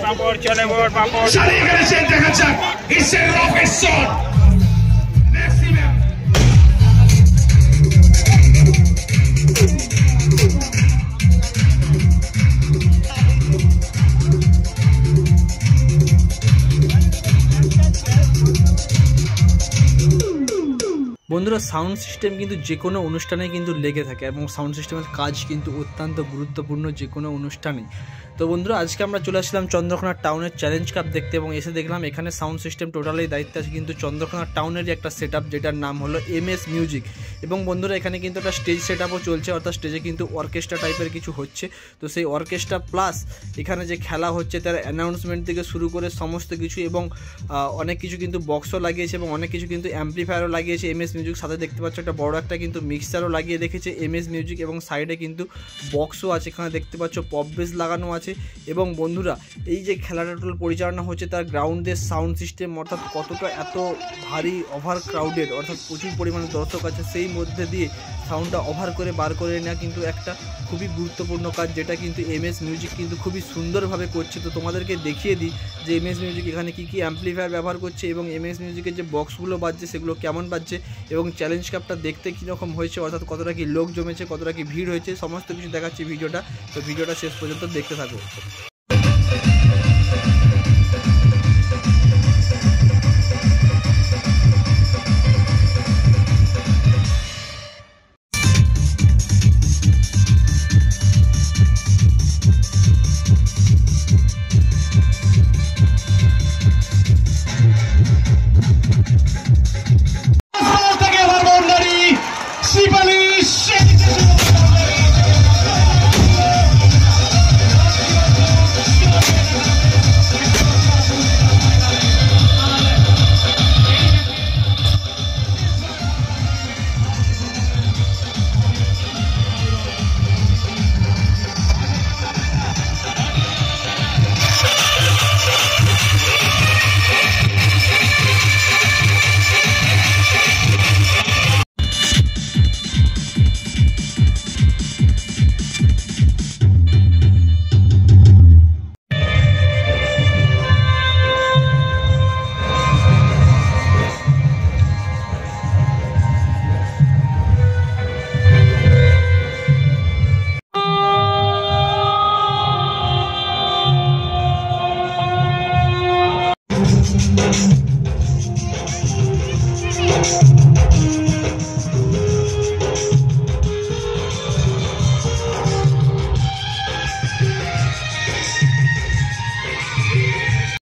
পাপড় চলে বোর পাপড় চালিয়ে গেছেন দেখা যাক it's a rocket shot maximum বন্ধুরা সাউন্ড সিস্টেম কিন্তু যে কোনো অনুষ্ঠানে কিন্তু লেগে থাকে এবং সাউন্ড সিস্টেমের কাজ কিন্তু অত্যন্ত গুরুত্বপূর্ণ যে কোনো অনুষ্ঠানে। তো বন্ধুরা আজকে আমরা চলে আসলাম চন্দ্রকোনা টাউনের চ্যালেঞ্জ কাপ দেখতে এবং এসে দেখলাম এখানে সাউন্ড সিস্টেম টোটালি দায়িত্বে আছে কিন্তু চন্দ্রকোনা টাউনেরই একটা সেটআপ যেটার নাম হলো এমএস মিউজিক। এবং বন্ধুরা এখানে কিন্তু একটা স্টেজ সেটআপও চলছে, অর্থাৎ স্টেজে কিন্তু অর্কেস্ট্রা টাইপের কিছু হচ্ছে। তো সেই অর্কেস্ট্রা প্লাস এখানে যে খেলা হচ্ছে তার অ্যানাউন্সমেন্ট থেকে শুরু করে সমস্ত কিছু এবং অনেক কিছু কিন্তু বক্সও লাগিয়েছে এবং অনেক কিছু কিন্তু অ্যাম্পলিফায়ারও লাগিয়েছে এমএস মিউজিক। সাথে দেখতে পাচ্ছ একটা বড় একটা কিন্তু মিক্সারও লাগিয়ে রেখেছে এমএস মিউজিক এবং সাইডে কিন্তু বক্সও আছে, এখানে দেখতে পাচ্ছ পপ বেস লাগানো আছে। এবং বন্ধুরা এই যে খেলাটা টোটাল পরিচালনা হচ্ছে তার গ্রাউন্ডের সাউন্ড সিস্টেম, অর্থাৎ কতটা এত ভারী ওভার ক্রাউডেড, অর্থাৎ প্রচুর পরিমাণে দর্শক আছে, সেই মধ্যে দিয়ে সাউন্ডটা ওভার করে বার করে নেওয়া কিন্তু একটা খুবই গুরুত্বপূর্ণ কাজ, যেটা কিন্তু এমএস মিউজিক কিন্তু খুবই সুন্দরভাবে করছে। তো তোমাদেরকে দেখিয়ে দিই যে এমএস মিউজিক এখানে কী কী অ্যাম্পলিফায়ার ব্যবহার করছে এবং এমএস মিউজিকের যে বক্সগুলো বাজছে সেগুলো কেমন বাজছে এবং চ্যালেঞ্জ কাপটা দেখতে কীরকম হয়েছে, অর্থাৎ কতটা কি লোক জমেছে, কতটা কি ভিড় হয়েছে, সমস্ত কিছু দেখাচ্ছি ভিডিওটা। তো ভিডিওটা শেষ পর্যন্ত দেখতে থাকো।